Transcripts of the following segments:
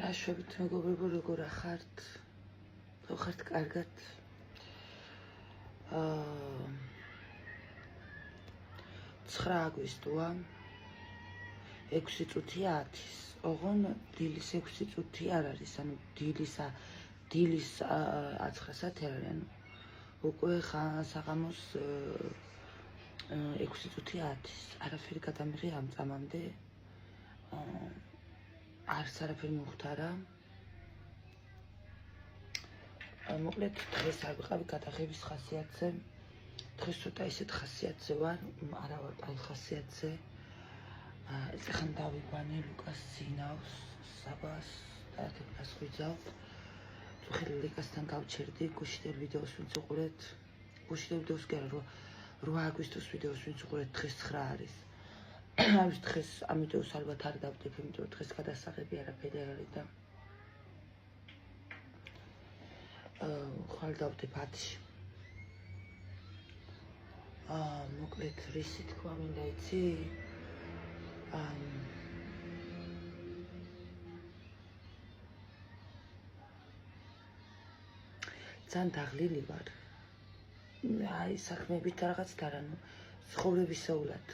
Აშობით მეგობრებო, როგორ ახართ? რო ხართ კარგად? 9 აგვისტოა 6 წუთია 10-ის. ოღონ დილის 6 წუთი არ არის, ანუ დილის 9 საათი არ არის, ანუ უკვე საღამოს 6 წუთი 10-ის. არაფერი გადამიღე ამ წამამდე. არც არაფერი მოხდარა. მოკლედ დღეს არ ვიყავი გადაღების ხასიათზე. დღეს ცოტა ისეთ ხასიათზე ვარ, არა ვარ აი ხასიათზე. ეხლა დავიგვანე ლუკას ზინავს, საბას და ეთებას ხვიძავ. ხელი ლიკასთან გავჩერდი, გუშინდელ ვიდეოს ვინც უყურეთ. გუშინდელ ვიდეოს კი არა, 8 აგვისტოს ვიდეოს ვინც უყურეთ, დღეს 9 არის. ამის დღეს ამ ვიდეოს ალბათ არ დავდებ, იმიტომ რომ დღეს გადასაღები არაფერი არ არის და ხვალ დავდებ 10-ში. მოკლედ რისი თქვა მინდა იცი? ძალიან დაღლილი ვარ. აი საქმეებით რაღაც და რა, ნუ ცხოვრებისეულად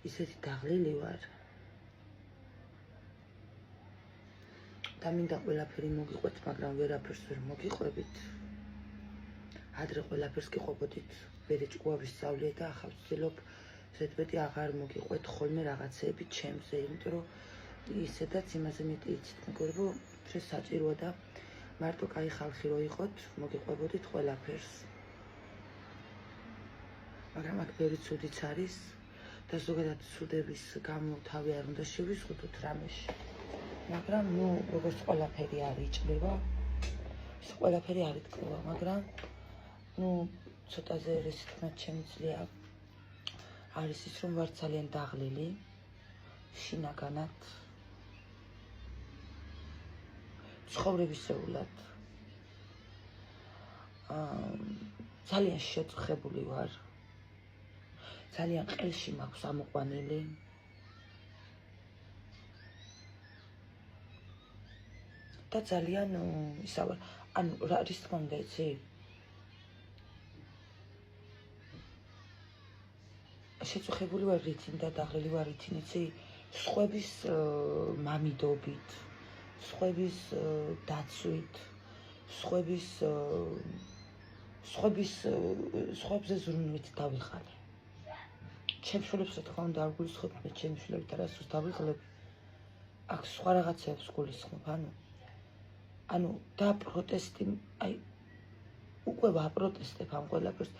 ისეთი დაღლილი ვარ. და მინდა ყველაფერი მოგიყვეთ, მაგრამ ვერაფერს ვერ მოგიყვებით. ადრე ყველაფერს გიყვებოდით, ვერეჭკუა ვისწავლე და ახლა ვცდილობ ზედმეტი აღარ მოგიყვეთ ხოლმე რაღაცეები ჩემზე, იმიტომ რომ ისედაც იმაზე მეტი იცით, მეგობრებო, დღეს საჭიროა და მარტო კაი ხალხი რო იყოთ, მოგიყვებოდით ყველაფერს. მაგრამ აქ ბევრი ცუდიც არის და ზოგადად ცუდების გამო თავი არ უნდა შევიზღუდოთ რამეში. მაგრამ ნუ როგორც ყველაფერი არ იჭრება, ის ყველაფერი არ იტკბება, მაგრამ ნუ ცოტაზე რისი თქმათ შემიძლია არის ის, რომ ვარ ძალიან დაღლილი, შინაგანად, ცხოვრებისეულად, ძალიან შეწყებული ვარ, ძალიან ყელში მაქვს ამოყვანილი. და ძალიან ისა ვარ, ანუ რის თქმა უნდა იცი? შეწუხებული ვარ რითინ და დაღლილი ვარ რითინ იცი? სხვების მამიდობით, სხვების დაცვით, სხვებზე ზრუნვით დავიხალე. ჩემს შვილებს რა თქმა უნდა არ გულისხმობ, მე ჩემს შვილებით არასდროს დავიღლებ. აქ სხვა რაღაცებს გულისხმობ, ანუ და პროტესტი, აი უკვე ვაპროტესტებ ამ ყველაფერს.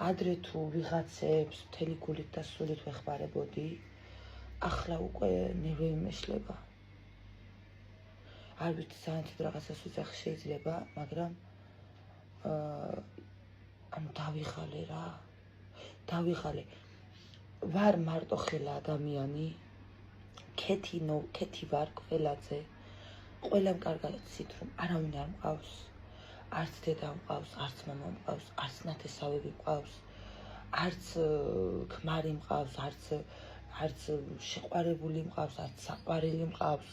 ადრე თუ ვიღაცებს მთელი გულით და სულით ვეხმარებოდი, ახლა უკვე ნერვები მეშლება. არ ვიცი, ძალიან თვით რაღაცას ვიძახ შეიძლება, მაგრამ ანუ დავიღალე რა. დავიღალე. ვარ მარტოხელა ადამიანი, ქეთი ვარ ყველაზე. ყველამ კარგად იცით, რომ არავინ არ მყავს. არც დედა მყავს, არც მამა მყავს, არც ნათესავები მყავს, არც ქმარი მყავს, არც შეყვარებული მყავს, არც საყვარელი მყავს.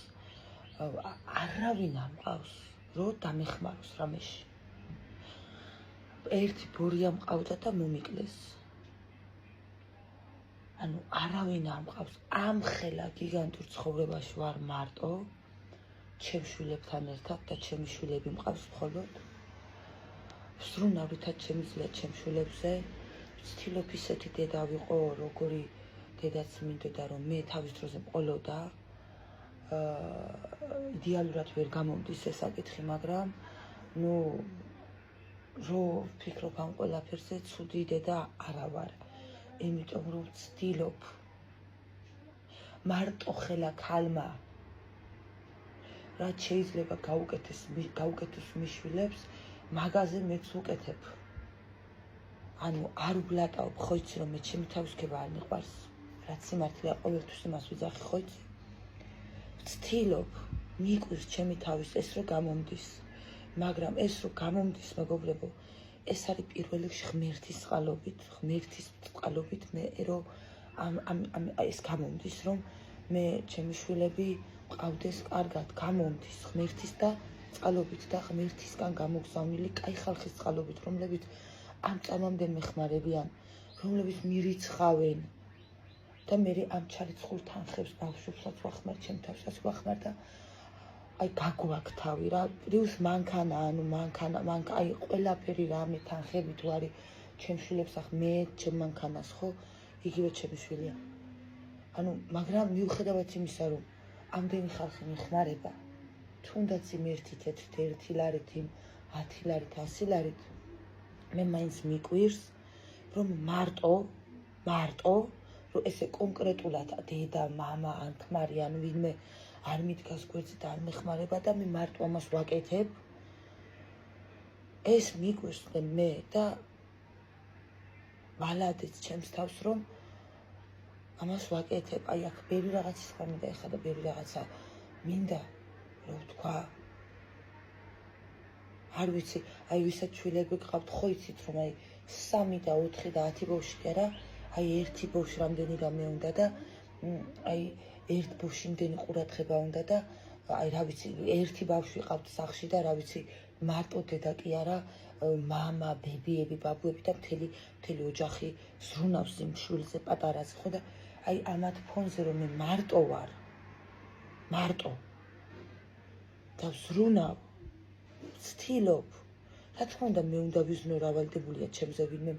არავინ არ მყავს, რომ დამეხმაროს რამეში. ერთი ბორია მყავდა და მომიკლეს. ანუ არავინ არ მყავს. ამ ხელა გიგანტურ ცხოვრებაში ვარ მარტო, ჩემს შვილებთან ერთად და ჩემი შვილები მყავს მხოლოდ. ვსრუნავდით შემიძლია ჩემს შვილებზე, ვცდილობ ისეთი დედა ვიყო, როგორი დედაც მინდოდა, რომ მე თავის დროზე მყოლოდა. იდეალურად ვერ გამომდის ეს საკითხი, მაგრამ ნუ რო ვფიქრობ ამ ყველაფერზე, ცუდი დედა არა ვარ, იმიტომ რომ ვცდილობ მარტო ხელა ქალმა რაც შეიძლება გაუკეთოს მის შვილებს, მაგაზე მეც ვუკეთებ. ანუ არ ვლატაობ, ხო იცი რომ მე ჩემი თავისქება არ მიყვარს, რაც სიმართლეა ყოველთვის იმას ვიძახი, ხო იცი? ვცდილობ მიყვირს ჩემი თავის ეს რომ გამომდის, მაგრამ ეს რომ გამომდის, მეგობრებო, ეს არის პირველ რიგში ღმერთის წყალობით, მე რომ ეს გამომდის, რომ მე ჩემი შვილები მყავდეს კარგად გამომდის ღმერთის და წყალობით და ღმერთისგან გამოგზავნილი კაი ხალხის წყალობით, რომლებიც ამ წამამდე მეხმარებიან, რომლებიც მირიცხავენ და მე ამ ჩარიცხულ თანხებს ბავშვებსაც ვახმარ, ჩემ თავსაც ვახმარ და აი გაგვაქვს თავი რა, პლუს მანქანა, ანუ მანქანა, აი ყველაფერი რამე თანხები თუ არის ჩემ შვილებს ახ მე ჩემ მანქანას ხო, იგივე ჩემი შვილია. ანუ მაგრამ მიუხედავად იმისა, რომ ამდენი ხალხი მიხმარება, თუნდაც იმ 1 ლარით, იმ 10 ლარით, 100 ლარით, მე მაინც მიკვირს, რომ მარტო, რომ ესე კონკრეტულად დედა, მამა, ან ქმარი, ან ვინმე არ მიდგას გვერდზე და არ მეხმარება და მე მარტო ამას ვაკეთებ, ეს მიკვირს მე და ვალადეც ჩემს თავს, რომ ამას ვაკეთებ, აი აქ ბევრი რაღაცის მინდა ეხლა და ბევრი რაღაცა მინდა, რომ ვთქვა, არ ვიცი, აი ვისაც შვილები გყავთ, ხო იცით, რომ აი 3 და 4 და 10 ბავშვი კი არა, აი ერთი ბავშვი რამდენი რამე უნდა და აი ერთ ბავშვი იმდენი ყურადღება უნდა და აი რა ვიცი, ერთი ბავშვი ყავთ სახლში და რა ვიცი, მარტო დედა კი არა, მამა, ბებიები, ბაბუები და მთელი ოჯახი ზრუნავს იმ შვილზე პატარაზე, ხო და აი ამათ ფონზე რომ მე მარტო ვარ, და ვზრუნავ, ვცდილობ, რა თქმა უნდა მე უნდა ვიზრუნო რა ვალდებულია ჩემზე, ვინმე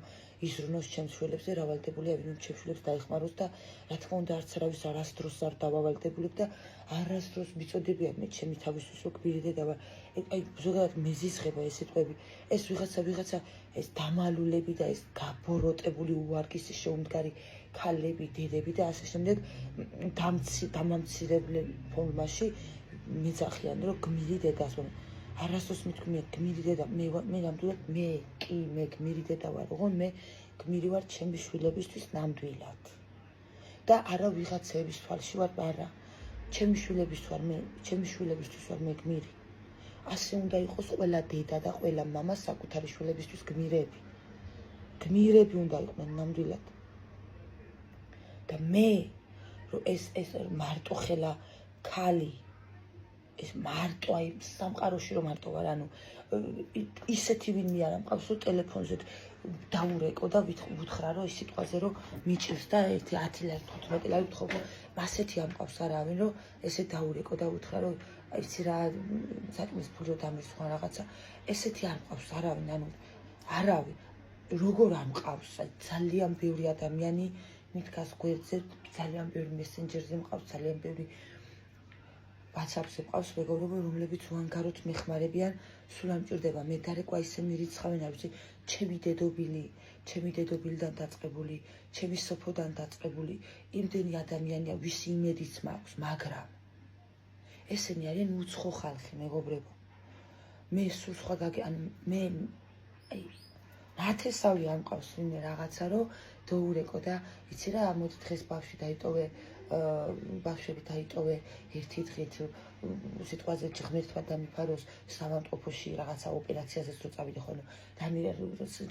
იზრუნოს ჩემს შვილებზე, რა ვალდებულია ვინმე ჩემს შვილებს დაეხმაროს და რა თქმა უნდა არც არავის არასდროს არ დავავალდებულებ და არასდროს მიწოდებია მე ჩემი თავისთვის რომ გბირიდე დავა. აი ზოგადად მეზიზღება ეს სიტყვები, ეს ვიღაცა ეს დამალულები და ეს გაბოროტებული უვარგისი შეუმდგარი ქალები, დედები და ასე შემდეგ დამამცირებელ ფორმაში მეძახიან რომ გმირი დედას არასდროს მithქვია გმირი დედა, მე ნამდვილად მე გმირი დედა ვარ, ოღონ მე გმირი ვარ ჩემი შვილებისთვის ნამდვილად. და არა ვიღაცების თვალში ვარ, არა. ჩემი შვილებისთვის ვარ მე გმირი. ასე უნდა იყოს ყველა დედა და ყველა მამა საკუთარი შვილებისთვის გმირები. გმირები უნდა იყვნენ ნამდვილად. და მე რომ ეს მარტო ხელა ქალი ეს მარტო აი სამყაროში რომ მარტო ვარ, ანუ ისეთი ვინმე არ ამყავს რომ ტელეფონზე დაურეკო და ვუთხრა რომ ის სიტყვაზე რომ მიჭირს და 10 ლარი 15 ლარი ვთხოვ, ასეთი ამყავს არავინ რომ ესე დაურეკო და ვუთხრა რომ იცი რა საჭმის ფული რომ დამირცხვა რაღაცა, ესეთი არ მყავს არავინ, ანუ არავინ როგორ ამყავს, აი ძალიან ბევრი ადამიანი მიდგას გვერდზე, ძალიან ბევრი მესენჯერზე მყავს, ძალიან ბევრი WhatsApp-ზე მყავს მეგობრებო, რომლებიც უანგაროდ მეხმარებიან, სულ არ მჭირდება, მე დარეკვა ისე მირიცხავენ, არ ვიცი, ჩემი დედობილიდან დაწყებული, ჩემი სოფოდან დაწყებული, იმდენი ადამიანია, ვისი იმედიც მაქვს, მაგრამ ესენი არიან უცხო ხალხი, მეგობრებო. მე სულ სხვა მე აი ნათესავი არ მყავს ვინმე რაღაცა რომ დაურეკო და იცი რა, მოდი დღეს ბავშვები დაიტოვე ერთი დღით სიტყვაზე ღმერთმა დამიფაროს სამავტყოფოში რაღაცა ოპერაციაზეც რო წავიდე ხოლმე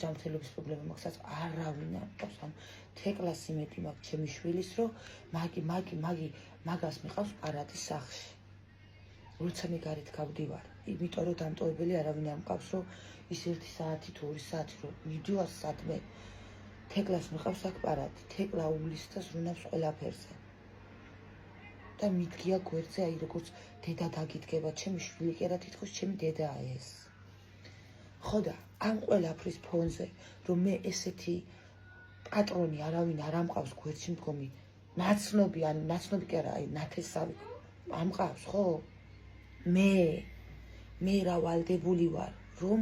ჯანმრთელობის პრობლემა მაქვს, არავინ არ მყავს, ანუ თეკლას იმედი მაქვს ჩემი შვილის რომ მაგას მიყავს პარადის სახლში. როცა მე გარეთ გავდივარ, იმიტომ რომ დამტოვებელი არავინ არ მყავს, რომ ის 1 საათი თუ 2 საათი რომ მიდივარ სადმე, თეკლას მიყავს აქ პარადი, თეკლა უვლის და ზრუნავს ყველაფერზე. და მიდგია გვერდზე, აი როგორც დედა დაგიდგება, ჩემი შვილი კი არა, თითქოს ჩემი დედაა ეს. ხო და ამ ყველაფრის ფონზე, რომ მე ესეთი პატრონი არავინ არ ამყავს გვერდში მდგომი, ნაცნობი კი არა, აი ნათესავი ამყავს, ხო? მე რა ვალდებული ვარ, რომ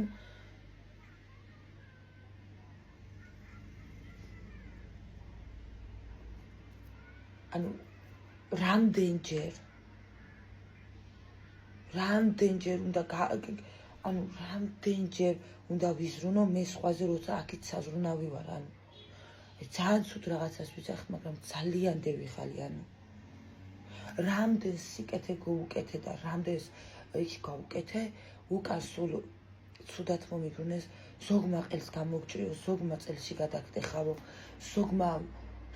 ანუ რამდენჯერ უნდა ვიზრუნო მე სხვაზე, როცა აქეთ საზრუნავი ვარ, ანუ ძალიან ცუდ რაღაცას ვიძახ, მაგრამ ძალიან დევი ხალი, ანუ რამდენ სიკეთე გოუკეთე და რამდენს იქ გავუკეთე, უკან სულ ცუდად მომიბრუნეს, ზოგმა ყელს გამოგჭრიო, ზოგმა წელში გადაგტეხავო, ზოგმა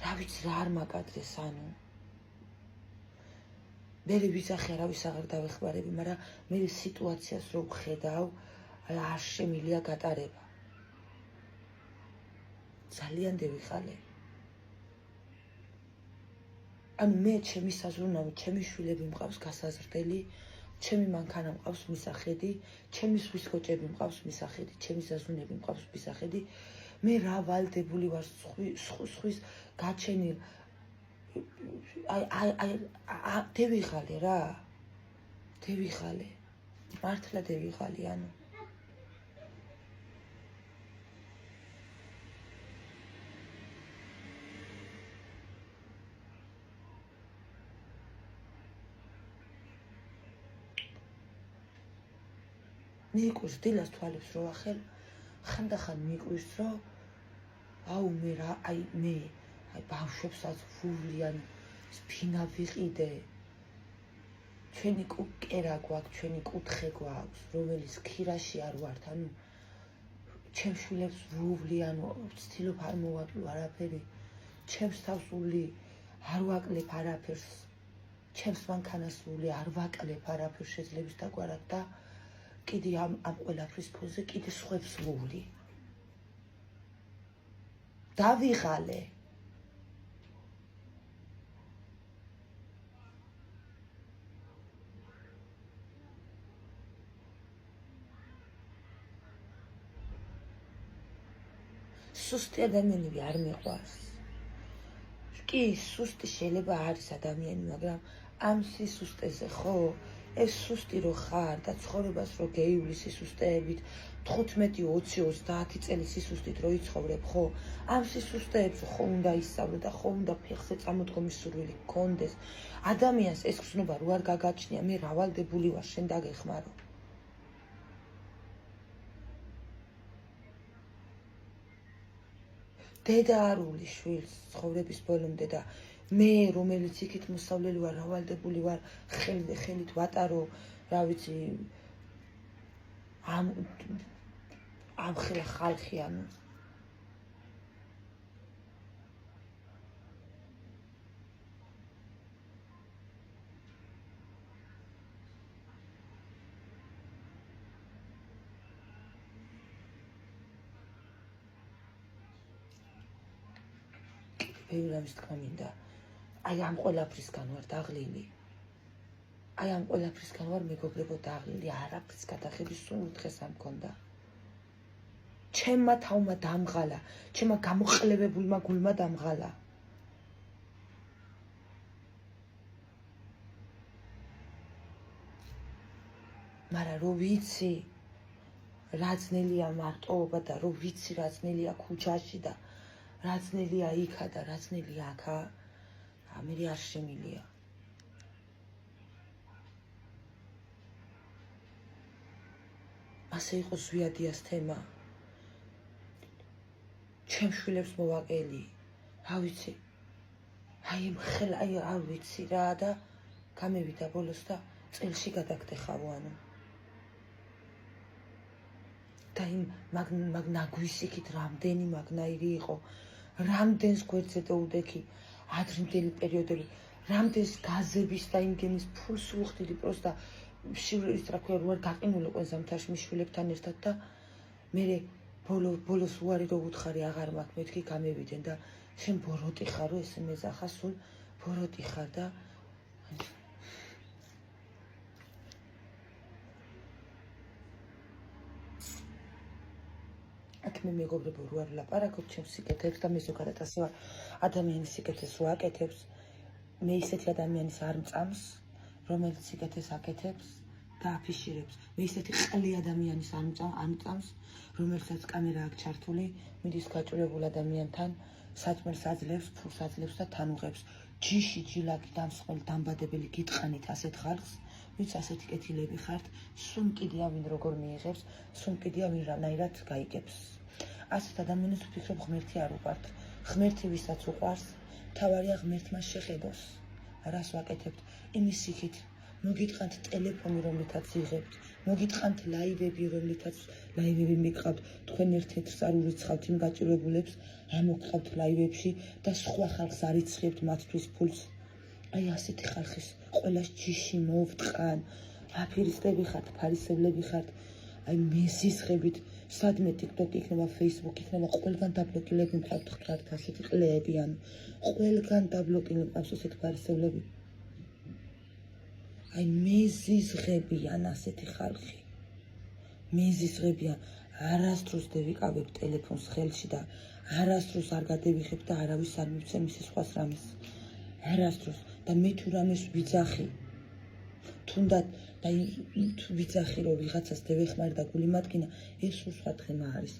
რა ვიცი რა არ მაგადრეს, ანუ მე ვიზახი არავის აღარ დავეხმარები, მაგრამ მე სიტუაციას რო ვხედავ, არ შემილია გატარება. ძალიან დევიხალე. ანუ მე ჩემი საზრუნავი, ჩემი შვილები მყავს გასაზრდელი, ჩემი მანქანა მყავს მისახედი, ჩემი სვისკოჭები მყავს მისახედი, ჩემი ზაზუნები მყავს მისახედი. მე რა ვალდებული ვარ სხვის გაჩენილ აი დევიხალე რა. დევიხალე. მართლა დევიხალე ანუ. მიყვირს დილას თვალებს რო ახელ, ხანდახან მიყვირს რო აუ მე რა აი ბავშვებსაც ვუვლიან სფინა ვიყიდე. ჩვენი კერა გვაქვს, ჩვენი კუთხე გვაქვს, რომელიც ქირაში არ ვართ, ანუ ჩემს შვილებს ვუვლი, ანუ ვცდილობ არ მოვაკლო არაფერი, ჩემს თავს ვული არ ვაკლებ არაფერს, ჩემს მანქანას ვული არ ვაკლებ არაფერს შეძლებს დაგვარად და კიდე ამ ყველაფრის ფონზე კიდე სხვებს ვული. დავიღალე. სუსტი ადამიანები არ მიყვარს. კი, სუსტი შეიძლება არის ადამიანი, მაგრამ ამ სისუსტეზე ხო? ეს სუსტი რო ხარ და ცხოვრებას რო გეივლი სისუსტეებით 15, 20, 30 წელი სისუსტით რო იცხოვრებ, ხო? ამ სისუსტეებს ხო უნდა ისწავლო და ხო უნდა ფეხზე წამოდგომის სურვილი გქონდეს. ადამიანს ეს გზნობა რო არ გაგაჩნია, მე რა ვალდებული ვარ, შენ დაგეხმარო. დედა არ ული შვილს ცხოვრების ბოლომდე და მე რომელიც იქით მოსავლელი ვარ, რავალდებული ვარ ხელით ვატარო, რა ვიცი ამ ხელა ხალხი ანუ ბევრი რამის თქმა მინდა. აი ამ ყველაფრისგან ვარ დაღლილი. აი ამ ყველაფრისგან ვარ მეგობრებო დაღლილი, არაფრის გადახების სულ დღეს არ მქონდა. ჩემმა თავმა დამღალა, ჩემმა გამოყლებებულმა გულმა დამღალა. მაგრამ რო ვიცი რა ძნელია მარტოობა და რო ვიცი რა ძნელია ქუჩაში და რა ძნელია იქა და რა ძნელია აქა, მე არ შემილია. ასე იყო ზვიადიას თემა. ჩემ შვილებს მოვაკელი, რა ვიცი. აი ხელ აი არ ვიცი რა და გამევიდა ბოლოს და წელში გადაგდეხავო ანუ. და იმ მაგნაგვისიქით რამდენი მაგნაირი იყო, რამდენს გვერდზე დაუდექი, ადრინდელი პერიოდები, რამდენს გაზების და იმგენის ფულს უხდიდი პროსტა შვილის რა ქვია რო არ გაყინული ყენზამთარში მიშვილებთან ერთად და მე ბოლოს უარი რო უთხარი აღარ მაქვს, მეთქი გამევიდნენ და შენ ბოროტი ხარო ესე მეზახა სულ ბოროტი ხარ და აქ მე მეგობრებო რო არ ვლაპარაკობ ჩემს სიკეთებს და მე ზოგადად ასე ვარ ადამიანის სიკეთეს რო აკეთებს მე ისეთი ადამიანის არ მწამს რომელიც სიკეთეს აკეთებს და აფიშირებს მე ისეთი ყლი ადამიანის არ მწამს რომელსაც კამერა აქვს ჩართული მიდის გაჭირებულ ადამიანთან საჭმელს აძლევს ფულს აძლევს და თან უღებს ჯიში ჯილაკი დამსხმელი დამბადებელი გიტყანით ასეთ ხალხს ვინც ასეთი კეთილები ხართ სულ კიდია ვინ როგორ მიიღებს სულ კიდია ვინ რანაირად გაიგებს ასეთ ადამიანებს ვფიქრობ ღმერთი არ უყვართ ღმერთი ვისაც უყვარს თავარია ღმერთმა შეხედოს რას ვაკეთებთ იმის იქით მოგიტყანთ ტელეფონი რომლითაც იღებთ მოგიტყანთ ლაივები რომლითაც ლაივები მიყავთ თქვენ ერთ-ერთს არ ურიცხავთ იმ გაჭირებულებს ამოგყავთ ლაივებში და სხვა ხალხს არ იცხებთ მათთვის ფულს აი ასეთი ხალხის ყველას ჯიში მოვტყან, აფირისტები ხართ, ფარისევლები ხართ, აი მესისხებით, სადმე TikTok იქნება, Facebook იქნება, ყველგან დაბლოკილები მყავთ ხართ, ასეთი ყლეები, ყველგან დაბლოკილები მყავს ასეთი ფარისევლები. აი მეზიზღებიან ასეთი ხალხი. მეზიზღებიან, არასდროს დევიკავებ ტელეფონს ხელში და არასდროს არ გადევიხებ და არავის არ მივცემ ისე სხვას რამეს. არასდროს და მე თუ რამეს ვიძახი. თუნდაც და თუ ვიძახი რომ ვიღაცას დევეხმარი და გული მატკინა, ეს სხვა დღემა არის.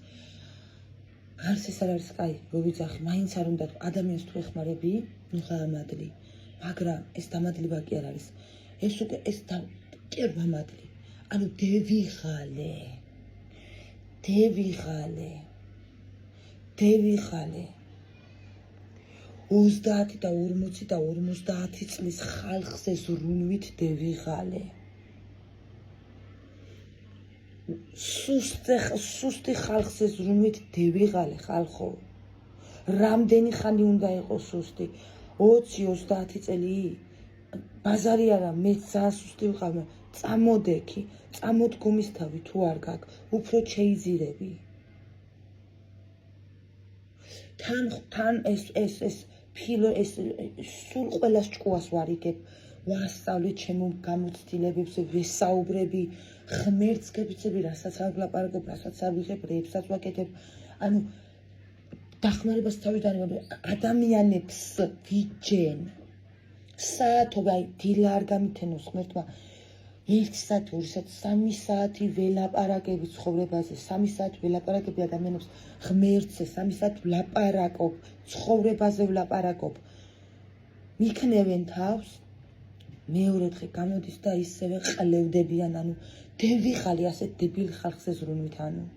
არც ეს არ არის კაი, რომ ვიძახი, მაინც არ უნდა ადამიანს თუ ეხმარები, ნუ გამადლი. მაგრამ ეს დამადლება კი არ არის. ეს უკვე ეს კი არ გამადლი. ანუ დევიღალე. 30 და 40 და 50 წლის ხალხზე ზრუნვით დევიღალე. სუსტი ხალხზე ზრუნვით დევიღალე ხალხო. რამდენი ხანი უნდა იყოს სუსტი? 20-30 წელი? ბაზარი არა, მე ძალიან სუსტი ვიყავ, წამოდექი, წამოდგომის თავი თუ არ გაქვს, უფრო შეიზირები. თან ეს ფილო ეს სულ ყველას ჭკუას ვარიგებ, ვასწავლე ჩემო გამოცდილებებს, ვესაუბრები, ღმერთს გებიცები, რასაც არ ვლაპარაკობ, რასაც არ ვიღებ, რეებსაც ვაკეთებ. ანუ დახმარებას თავიდან ადამიანებს ვიჯენ. საათობი, აი დილა არ გამითენოს ღმერთმა 1 საათი, 2 საათი, 3 საათი ველაპარაკები ცხოვრებაზე, 3 საათი ველაპარაკები ადამიანებს ღმერთზე, 3 საათი ვლაპარაკობ, ცხოვრებაზე ვლაპარაკობ. მიქნევენ თავს, მეორე დღე გამოდის და ისევე ყლევდებიან, ანუ დევიღალე ასეთ დებილ ხალხზე ზრუნვით, ანუ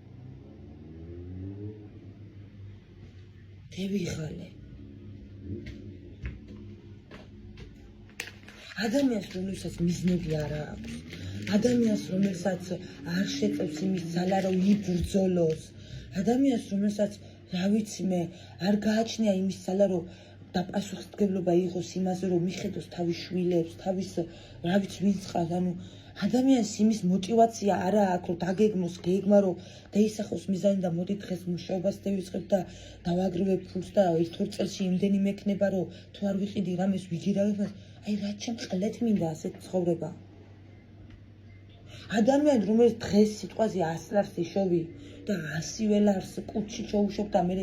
დევიღალე. ადამიანს რომელსაც მიზნები არ აქვს, ადამიანს რომელსაც არ შეწევს იმის ძალა რომ იბრძოლოს, ადამიანს რომელსაც რა ვიცი მე არ გააჩნია იმის ძალა რომ დაპასუხისმგებლობა იყოს იმაზე რომ მიხედოს თავის შვილებს, თავის რა ვიცი ვინც ხარ, ანუ ადამიანს იმის мотиваცია არ აქვს რომ დაგეგმოს გეგმა რომ დაისახოს მიზანი და მოდი დღეს მუშაობას დავიწყებ და დავაგროვებ ფულს და 1-2 წელში იმდენი მექნება რომ თუ არ ვიყიდი რამეს ვიგირავებ. აი რა ჩემ ყლეთ მინდა ასეთ ცხოვრება. ადამიანი რომელიც დღეს სიტყვაზე 100 ლარს იშოვი და 100 ლარს კუჩში ჩაუშვებ და მე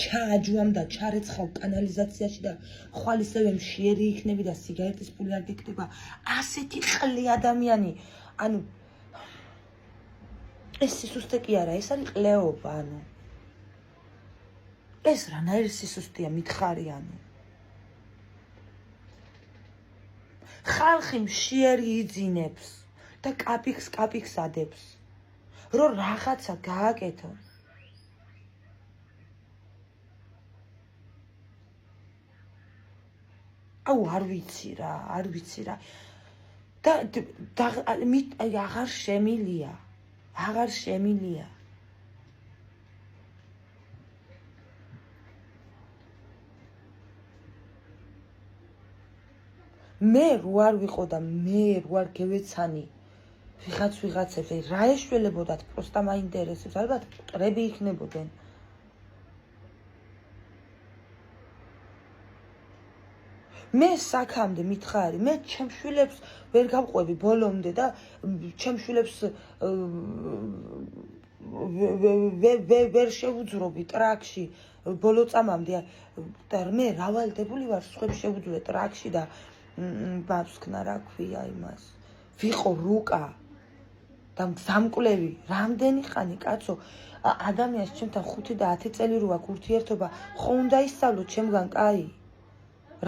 ჩააჯვამ და ჩარეცხავ კანალიზაციაში და ხვალ ისევე მშიერი იქნები და სიგარეტის პული არ გიქნება. ასეთი ყლე ადამიანი, ანუ ეს სისუსტე კი არა, ეს არის ყლეობა, ანუ ეს რანაირი სისუსტეა მითხარი, ანუ ხალხი მშიერი იძინებს და კაპიქს ადებს, რომ რაღაცა გააკეთო. აუ არ ვიცი რა. და აღარ შემილია. მე რო არ ვიყო და მე რო არ გევეცანი ვიღაცებს რა ეშველებოდათ, პროსტა მაინტერესებს, ალბათ მტრები იქნებოდნენ. მე საქამდე მითხარი, მე ჩემ შვილებს ვერ გავყვები ბოლომდე და ჩემ შვილებს ვერ შევუძრობი ტრაქში ბოლო წამამდე და მე რავალდებული ვარ სხვებს შევუძრე ტრაქში და ბაბსქნა რა ქვია იმას. ვიყო რუკა და სამკვლევი, რამდენი ხანი კაცო, ადამიანს ჩემთან 5 და 10 წელი რო აქვს ურთიერთობა, ხო უნდა ისწავლო ჩემგან კაი.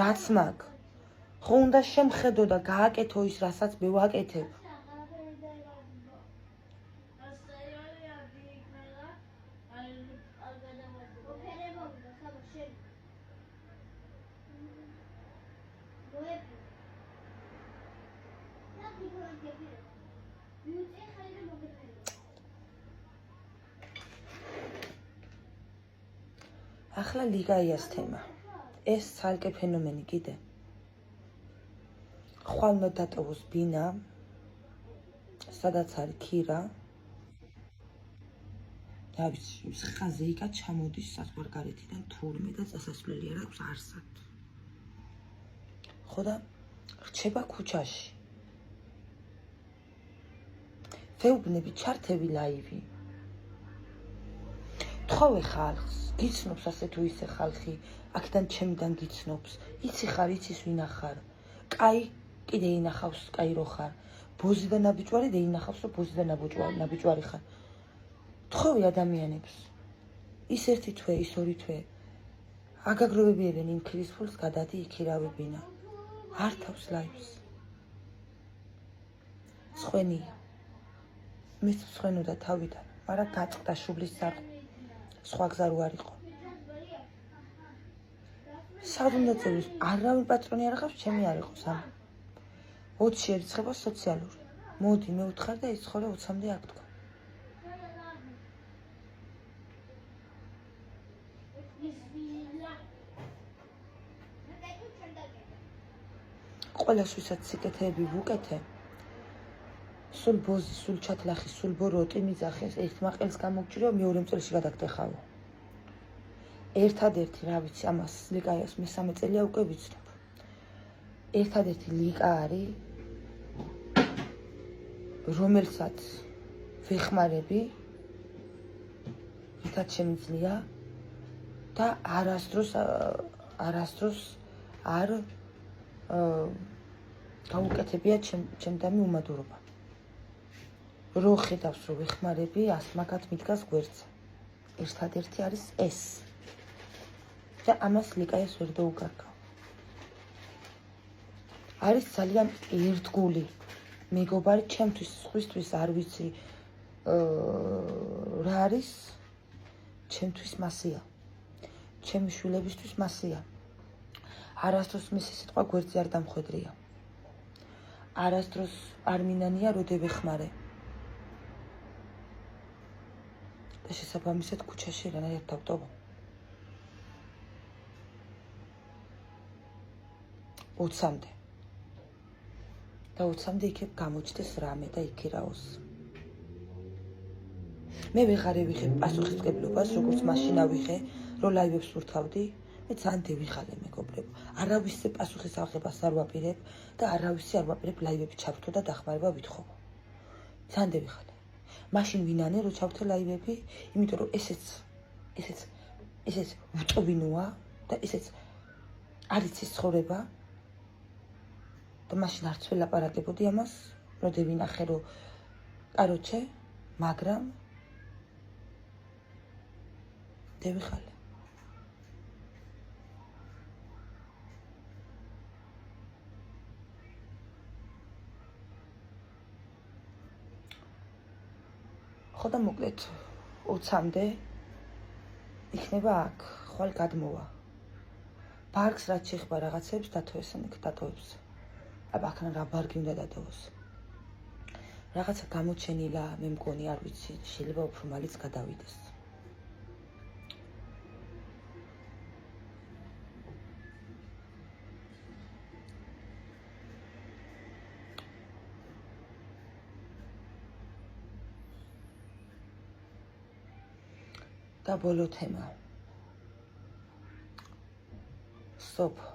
რაც მაქვს, ხო უნდა შემხედო და გააკეთო ის, რასაც მე ვაკეთებ. ახლა ლიგაიას თემა. ეს ცალკე ფენომენი კიდე. ხვალ უნდა დატოვოს ბინა, სადაც არის ქირა. და ვიცი, ხაზე იქა ჩამოდის საზღვარგარეთიდან თურმე და წასასვლელი არ აქვს არსად. ხო და რჩება ქუჩაში. ვეუბნები ჩართები ლაივი. თხოვე ხალხს, გიცნობს ასე თუ ისე ხალხი, აქედან ჩემიდან გიცნობს. იცი ხარ, იცის ვინა ხარ. კაი, კიდე ინახავს, კაი რო ხარ. ბოზი და ნაბიჯვარი და ინახავს, რომ ბოზი და ნაბიჯვარი ხარ. თხოვე ადამიანებს. ის ერთი თვე, ის ორი თვე. აგაგროვებიებენ იმ ქირის ფულს, გადადი იქირავებინა. არ თავს ლაივს. სხვენია. მის სხვენოდა თავიდან, მაგრამ გაწყდა შუბლის სარყ. სხვა გზა რო არ იყო. სად უნდა წევის? არავინ პატრონი არ ახავს, ჩემი არ იყოს ამ. 20 შერიცხება სოციალური. მოდი, მე ვთხარ და იცხოვრე 20-მდე აქ თქვა. ყველას ვისაც სიკეთეები ვუკეთე, სულ ბოზი, სულ ჩათლახი, სულ ბოროტი მიძახეს, ერთმა ყელს გამოგჭირა, მეორე წელში გადაგტეხავო. ერთადერთი, რა ვიცი, ამას ლიკაიას მესამე წელია უკვე ვიცნობ. ერთადერთი ლიკა არის, რომელსაც ვეხმარები, რითაც შემიძლია და არასდროს არ გაუკეთებია ჩემდამი უმადურობა. რო ხედავს, რომ ვეხმარები, ასმაგად მიდგას გვერდზე. ერთადერთი არის ეს. და ამას ლიკაიას ვერ დაუკარგავ. არის ძალიან ერთგული მეგობარი ჩემთვის, სხვისთვის არ ვიცი რა არის, ჩემთვის მასია. ჩემი შვილებისთვის მასია. არასდროს მისი სიტყვა გვერდზე არ დამხვედრია. არასდროს არ მინანია, რომ დევეხმარე. და შესაბამისად ქუჩაში რანაირად დავტოვო. 20-მდე. და 20-მდე იქებ გამოჩდეს რამე და იქირაოს. მე ვეღარ ვიღებ პასუხისმგებლობას, როგორც მაშინ ავიღე, რომ ლაივებს ვურთავდი. მე ძალიან დევიხალე მეგობრებო. არავისზე პასუხის აღებას არ ვაპირებ და არავისი არ ვაპირებ ლაივები ჩავრთო და დახმარება ვითხოვო. ძალიან დევიხალე. მაშინ ვინანე რომ ჩავრთე ლაივები, იმიტომ რომ ესეც უტოვინოა და ესეც არის ის ცხოვრება. და მაშინ არც ველაპარაკებოდი ამას, რომ დევინახე რომ კაროჩე, მაგრამ დევიხალე. ხო და მოკლედ 20-მდე იქნება აქ, ხვალ გადმოვა. ბარგს რაც შეეხება რაღაცებს დათოვესან იქ დატოვებს. აბა აქ რა ბარგი უნდა დატოვოს. რაღაცა გამოჩენილა, მე მგონი არ ვიცი, შეიძლება უფრო მალიც გადავიდეს. და ბოლო თემა. სოფო.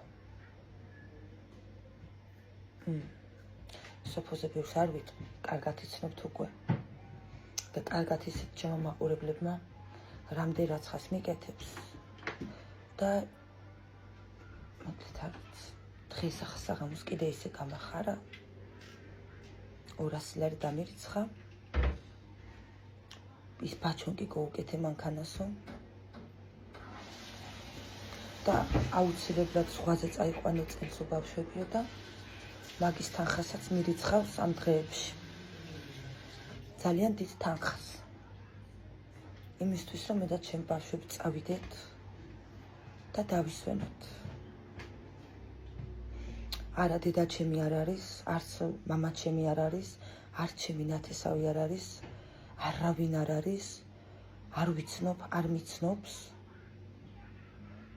სოფოზე ბევრს არ ვიტყვი, კარგად იცნობთ უკვე. და კარგად ისეთ ჩემო მაყურებლებმა რამდენ რაცხას მიკეთებს. და მოკლედ არ ვიცი. დღეს ახსაღამოს კიდე ისე გამახარა. 200 ლარი დამირიცხა. ის ბაჩონკი გოუკეთე მანქანასო. და აუცილებლად სხვაზე წაიყვანე წელს ბავშვებიო და მაგის თანხასაც მირიცხავს ამ დღეებში. ძალიან დიდ თანხას. იმისთვის რომ მე და ჩემ ბავშვები წავიდეთ და დავისვენოთ. არა დედა ჩემი არ არის, არც მამა ჩემი არ არის, არც ჩემი ნათესავი არ არის, არავინ არ არის, არ ვიცნობ, არ მიცნობს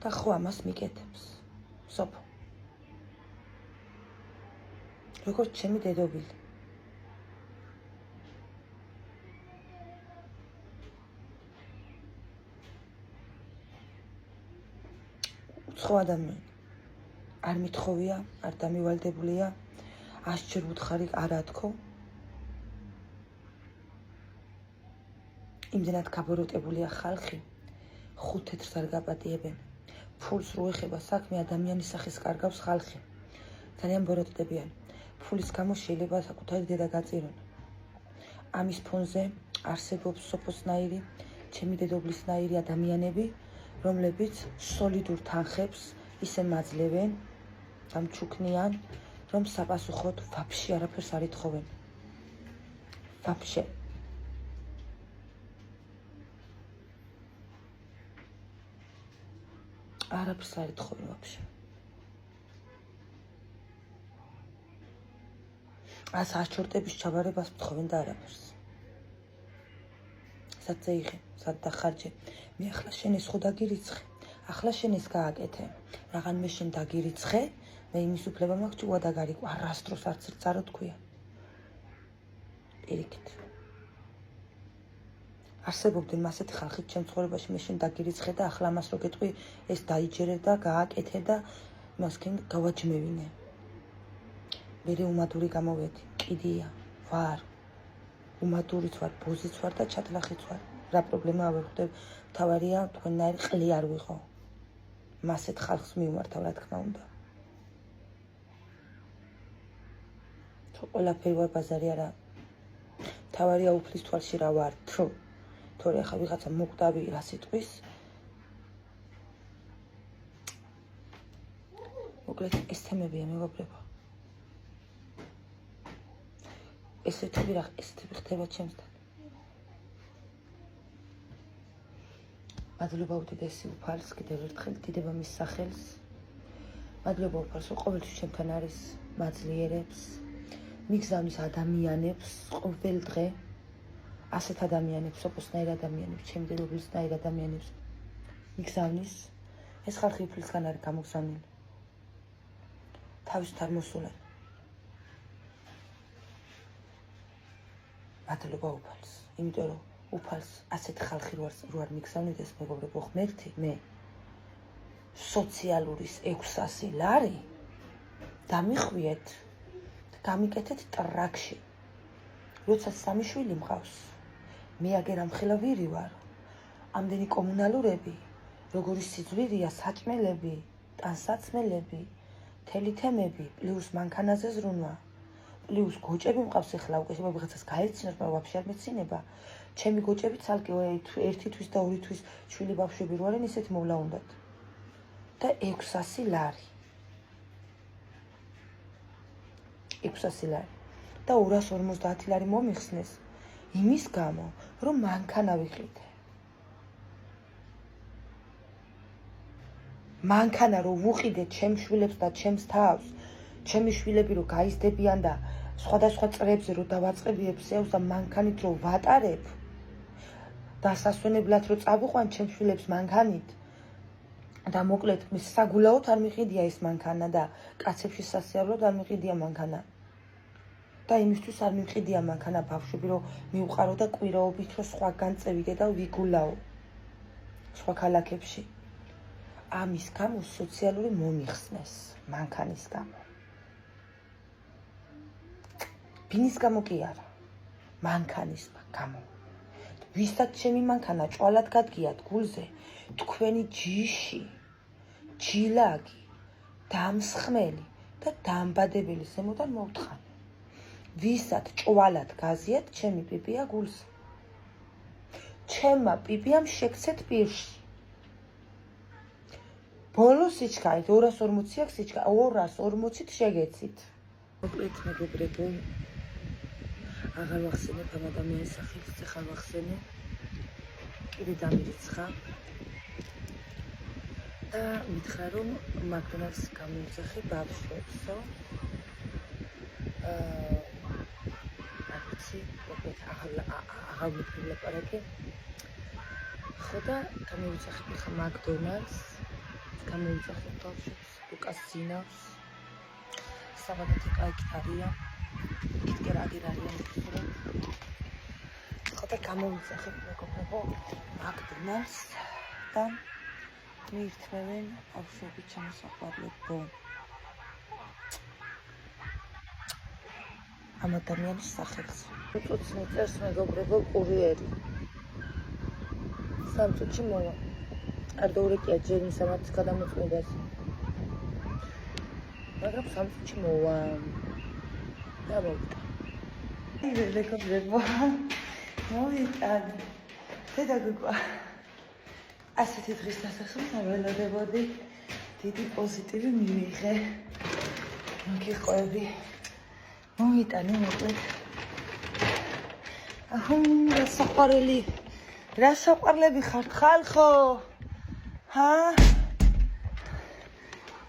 და ხო ამას მიკეთებს. სოფო. როგორც ჩემი დედობილი. უცხო ადამიანი. არ მithოვია, არ დამივალდებულია, 100 ჯერ უთხარი არა თქო. იმდენად გაბოროტებულია ხალხი, 5 თეთრს არ გაპატიებენ. ფულს რო ეხება საქმე, ადამიანის სახეს კარგავს ხალხი. ძალიან ბოროტდებიან. ფულის გამო შეიძლება საკუთარი დედა გაწირონ. ამის ფონზე არსებობს სოფოსნაირი, ჩემი დედობლისნაირი ადამიანები, რომლებიც სოლიდურ თანხებს ისე მაძლევენ, გამჩუქნიან, რომ საპასუხოდ ვაფშე არაფერს არ ეთხოვენ. ვაფშე. არაფერს არ ეთხოვენ ვაფშე. ასაჩორტების ჩაბარებას მთხოვენ და არაფერს. სადზე იღე, სად დახარჯე. მე ახლა შენ ეს ხო დაგირიცხე. ახლა შენ ეს გააკეთე. რაღაცნაირად შენ დაგირიცხე, მე იმის უფლება მაქვს ჭუა დაგარიყვა. არასდროს არც ერთ წარო თქვია. პირიქით. არსებობდნენ ასეთი ხალხი ჩემ ცხოვრებაში, მე შენ დაგირიცხე და ახლა ამას რო გეტყვი, ეს დაიჯერე და გააკეთე და მასკენ გავაჯმევინე. მერე უმადური გამოვედი. კიდია, ვარ. უმადურიც ვარ, ბოზიც ვარ და ჩატლახიც ვარ. რა პრობლემა არ ვხვდებ, თავარია თქვენნაირი ყლი არ ვიყო. მასეთ ხალხს მივმართავ, რა თქმა უნდა. თუ ყველაფერი ვარ ბაზარი არა. თავარია უფლის თვალში რა ვარ, თორე ახლა ვიღაცა მოკვდავი რა სიტყვის. მოკლედ ეს თემებია მეგობრებო. ესეთები ხდება ჩემსთან. მადლობა უდიდესი უფალს, კიდევ ერთხელ დიდება მის სახელს. მადლობა უფალს, რომ ყოველთვის ჩემთან არის, მაძლიერებს, მიგზავნის ადამიანებს, ყოველ დღე ასეთ ადამიანებს, სოფოსნაირ ადამიანებს, ჩემი დედობლისნაირ ადამიანებს მიგზავნის. ეს ხალხი უფლისგან არის გამოგზავნილი. თავისთ არ მოსულან. მადლობა უფალს, იმიტომ რომ უფალს ასეთ ხალხი რო არ მიგზავნიდეს, მეგობრებო, ღმერთი, მე სოციალურის 600 ლარი დამიხვიეთ და გამიკეთეთ ტრაქში. როცა 3 შვილი მყავს, მე აგერ ამხელა ვირი ვარ. ამდენი კომუნალურები, როგორი სიძვირია, საჭმელები, ტანსაცმელები, მთელი თემები, პლუს მანქანაზე ზრუნვა. პლუს გოჭები მყავს ახლა უკვე შეიძლება ვიღაცას გაეცინოს, მაგრამ ვაფშე არ მეცინება. ჩემი გოჭები ცალკე 1 თვის და 2 თვის შვილი ბავშვები რო არიან, ისეთი მოვლა უნდათ. და 600 ლარი. 600 ლარი. და 250 ლარი მომიხსნეს იმის გამო, რომ მანქანა ვიყიდე. მანქანა რო ვუყიდე ჩემ შვილებს და ჩემს თავს, ჩემი შვილები რო გაიზრდებიან და სხვადასხვა წრეებზე რო დავაწყებიებ სევს და მანქანით რო ვატარებ და სასვენებლად რო წავიყვან ჩემ შვილებს მანქანით და მოკლედ საგულაოდ არ მიყიდია ეს მანქანა და კაცებში სასიარულოდ არ მიყიდია მანქანა. და იმისთვის არ მიყიდია მანქანა ბავშვები რომ მივყარო და კვირაობით რო სხვაგან წევიდე და ვიგულაო სხვა ქალაქებში. ამის გამო სოციალური მომიხსნეს მანქანის გამო. ბინის გამო კი არა, მანქანის გამო. ვისაც ჩემი მანქანა ჭვალად გადგიათ გულზე, თქვენი ჯიში, ჯილაგი, დამსხმელი და დამბადებელი ზემოდან მოვთხან. ვისაც ჭვალად გაზიათ ჩემი პიპია გულზე. ჩემმა პიპიამ შეგცეთ პირში. ბოლო სიჩქარით 240 აქვს სიჩქარე, 240-ით შეგეცით. მოკლედ მეგობრებო, აღარ ვახსენებ ამ ადამიანის სახელს, ახლა ვახსენე. კიდე დამირიცხა. და მითხრა რომ მაკდონალდს გამოვიძახე ბავშვებსო. მოკლედ აღარ ვიქნებ ლაპარაკი. ხო და გამოვიძახე ხა მაკდონალდს. გამოვიძახე ბავშვებს, ლუკას ძინავს. საბადო კაიქით არიან. იქით კი რაგერ არიან ისე. ხოთა გამოვიძახებ მეგობრებო McDonald's-დან მიირთმევენ ბავშვები ჩამოსაყვარლებო. ამ ადამიანის სახელს. უწუც მიწერს მეგობრებო კურიერი. 3 წუთში მოვა. არ დაურეკია ჯერ იმის გადამოწმებას. მაგრამ 3 წუთში მოვა. გამოვიდა. მეგობრებო. მოვიტან. დედა გოგო. ასეთი დღის დასასრულს ველოდებოდი. დიდი პოზიტივი მივიღე. მოგიყვები. მოვიტანი მოკლედ. რა საყვარლები ხართ ხალხო? ჰა?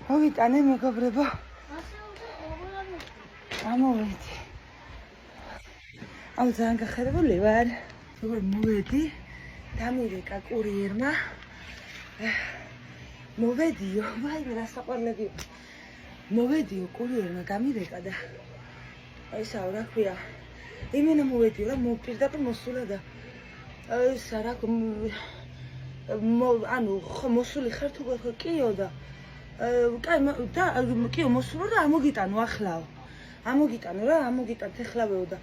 მოვიტანე მეგობრებო. ამოვედი. აუ ძალიან გახარებული ვარ. როგორ მოვედი? დამირეკა კურიერმა. მოვედიო, ვაიმე რა საყვარლები. მოვედიო კურიერმა გამირეკა და ესაო რა ქვია. იმენა მოვედიო რა პირდაპირ მოსულა და ესა რა ანუ ხო მოსული ხარ თუ კიო და კაი და კიო მოსულა და ამოგიტანო ახლაო. ამოგიტანო რა, ამოგიტანთ ეხლავეო და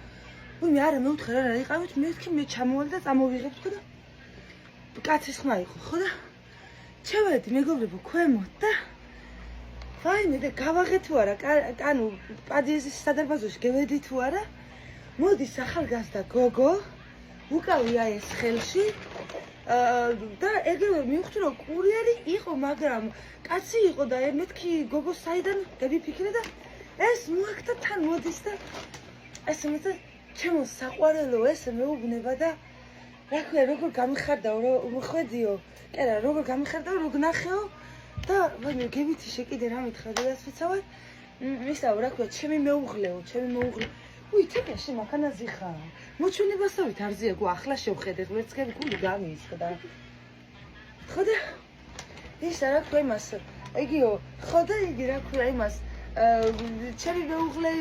ვიმე არა მეუთხე რა იყავით მეთქი მე ჩამოვალ და წამოვიღებ თქო და კაცის ხმა იყო ხო და ჩევედი მეგობრებო ქვემოთ და ვაიმე და გავაღე თუ არა ანუ პადიეზის სადარბაზოში გევედი თუ არა მოდის ახალგაზრდა გოგო უკავია ეს ხელში და ეგრევე მივხვდი რომ კურიერი იყო მაგრამ კაცი იყო და მეთქი გოგო საიდან გადიფიქრე და ეს მოაქდა თან მოდის და ეს მეც ჩემო საყვარელო ეს მეუბნება და რა ქვია როგორ გამიხარდაო რომ ხვედიო კი რა როგორ გამიხარდაო რომ გნახეო და ვაიმე გევითი შეკიდე რა მითხრა დედას ვიცავარ ისაო რა ქვია ჩემი მეუღლეო უი თეკაში მაქანაზი ხარ მოჩვენებასავით არზია გო ახლა შევხედე ვერცგები გული გამიისხა და ხო და ისა რა ქვია იმას ეგიო ხო და იგი რა ქვია იმას ჩემი მეუღლე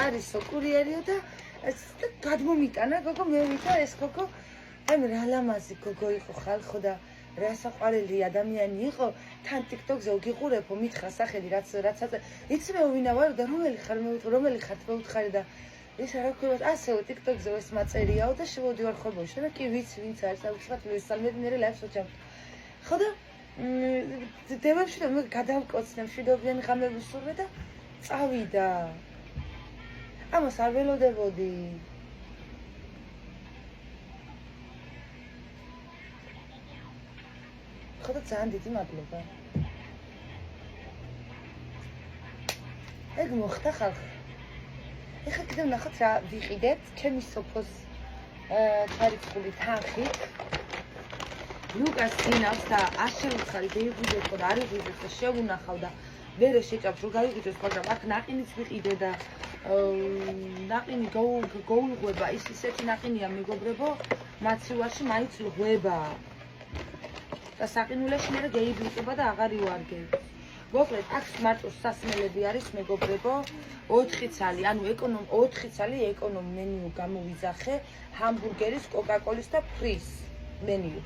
არისო კურიერიო და გადმომიტანა გოგო მევიდა ეს გოგო აი რა ლამაზი გოგო იყო ხალხო და რა საყვარელი ადამიანი იყო თან TikTok-ზე ვგიყურებო მითხრა სახელი რაც იცმე ვინა ვარ და რომელი ხარ მეუთხარი და ისა რა ქვია ასეო TikTok-ზე ეს მაწერიაო და შევდივარ ხოლმე შენ კი ვიცი ვინც არის საუბრად მესალმედნერე ლაივს ვაჩამ ხო და დევებში და მე გადავკოცნე მშვიდობიანი ღამები სურვე და წავიდა ამას არ ველოდებოდი ხო და ძალიან დიდი მადლობა ეგ მოხდა ხალხი ეხლა კიდევ ნახოთ რა ვიყიდეთ ჩემი სოფოს ჩარიცხული თანხით ლუკას გინავს და არ შევუცხარი დაიღვიძებო და არ იღვიძებს და შევუნახავ და ვერე შეჭამს რომ გაიღვიძოს მაგრამ აქ ნაყინიც ვიყიდე და ნაყინი გაუღვება ისეთი ნაყინია მეგობრებო მაცივარში მაინც ღვება და საყინულეში მე გეიბლიკება და აღარ ივარგებ მოკლედ აქ მარტო სასმელები არის მეგობრებო 4 ცალი ანუ 4 ცალი ეკონომ მენიუ გამოვიძახე ჰამბურგერის კოკაკოლის და ფრის მენიუ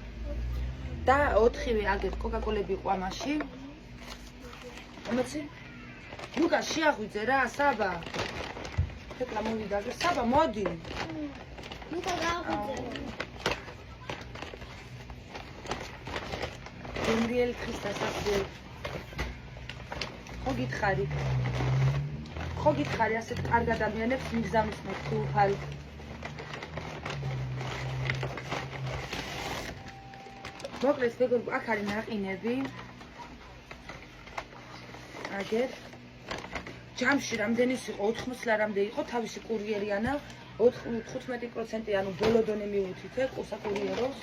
და 4-ვე აგერ კოკაკოლები ყვა მასში ამაცი ლუკა შეაღვიძე რა საბა ეხლა მოვიდა აგერ საბა მოდი ლუკა გააღვიძე გემრიელი ხის დასახდელი ხო გითხარი ასეთ კარგ ადამიანებს მიგზავნის მეთქულფარი მოკლედ მეგობრებო აქ არის ნაყინები აგერ ჯამში რამდენის იყო 80 ლარამდე იყო თავისი კურიერიანა 15% ანუ ბოლო დონე მივუთითე კურიეროს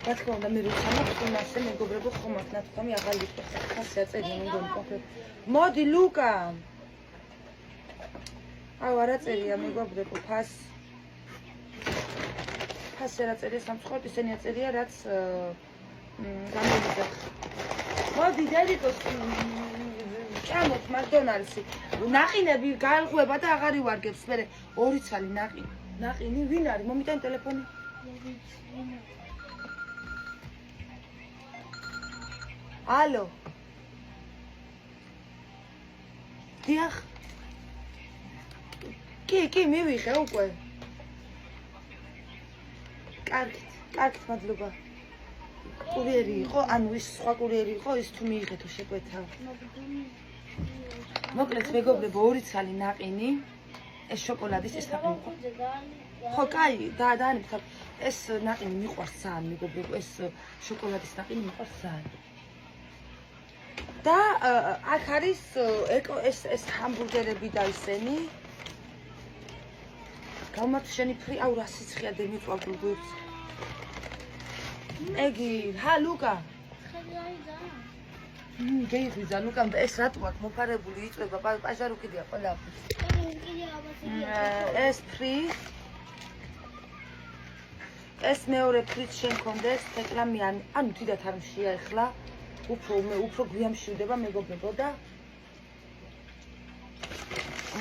რა თქმა უნდა მე როცა მაქვს იმასე მეგობრებო ხომ აქ ნათქვამი აღარ ვიტყვი ხასია წელი მეგონი კონკრეტ მოდი ლუკა აუ არა წერია მეგობრებო ფასი რა წერია სამწუხაროდ ისინი აწერია რაც გამოვიდა მოდი დედიკოს ჭამოთ მაკდონალდსი. ნაყინები გაელღვება და აღარ ივარგებს. მე 2 ცალი ნაყინი ვინ არის? მომიტან ტელეფონი. ალო. დიახ. კი, მივიღე უკვე. კარგით, მადლობა. კურიერი იყო, ანუ ის სხვა კურიერი იყო, ის თუ მიიღეთო შეკვეთა. მოკლედ მეგობრებო, 2 ცალი ნაყინი, ეს შოკოლადის ეს ნაყინი იყო. ხო, კაი, დაანებთ. ეს ნაყინი მიყვარს ძალიან, მეგობრებო, ეს შოკოლადის ნაყინი მიყვარს ძალიან. და აქ არის ეს ჰამბურგერები და ისენი. გამართშენი ფრი, აუ რა სიცხეა დემიწვა გულგვირს. ეგი, ლუკა. გეიღვიძა ლუკამ და ეს რატო აქ მოფარებული იწვება პაჟარუკიდია ყველაფერს. ეს ფრი. ეს მეორე ფრიც შენ კონდეს, თეკლამიან, ანუ თვითონ არ მშია ეხლა. უფრო გვიამშივდება მეგობრებო და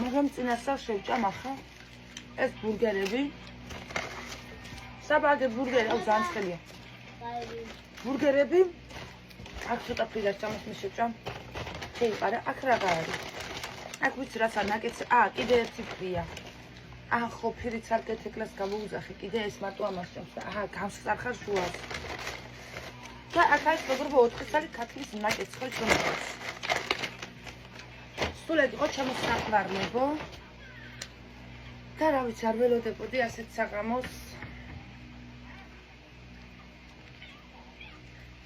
მაგრამ წინასწარ შევჭამ ახლა ეს ბურგერები. საბაგე ბურგერი, აუ ძალიან ცხელია. ბურგერები აქ ცოტა ფრიდას ჭამას მე შევჭამ. შეიყარა, აქ რაღა არის? აქ ვიცი რაც არ ნაკეთს. კიდე ერთი ფრია. ხო, ფირიც არ კეთეკლას გამოუძახე, კიდე ეს მარტო ამას ჭამს და გამსწარხარ შუას. და აქ არის მეგობრებო 4 წელი ქათმის ნაკეთს ხო ის რომ არის. სულად იყო ჩამოსაყვარლებო. და რა ვიცი არ ველოდებოდი ასეთ საღამოს.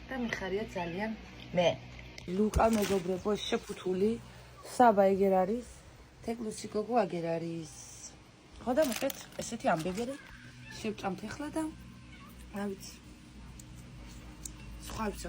და მიხარია ძალიან მე. ლუკა მეგობრებო შეფუთული. საბა ეგერ არის. თეკლუსი გოგო აგერ არის. ხო და მოკლედ ესეთი ამბებერი შევჭამთ ახლა და რა ვიცი სხვა ვიცი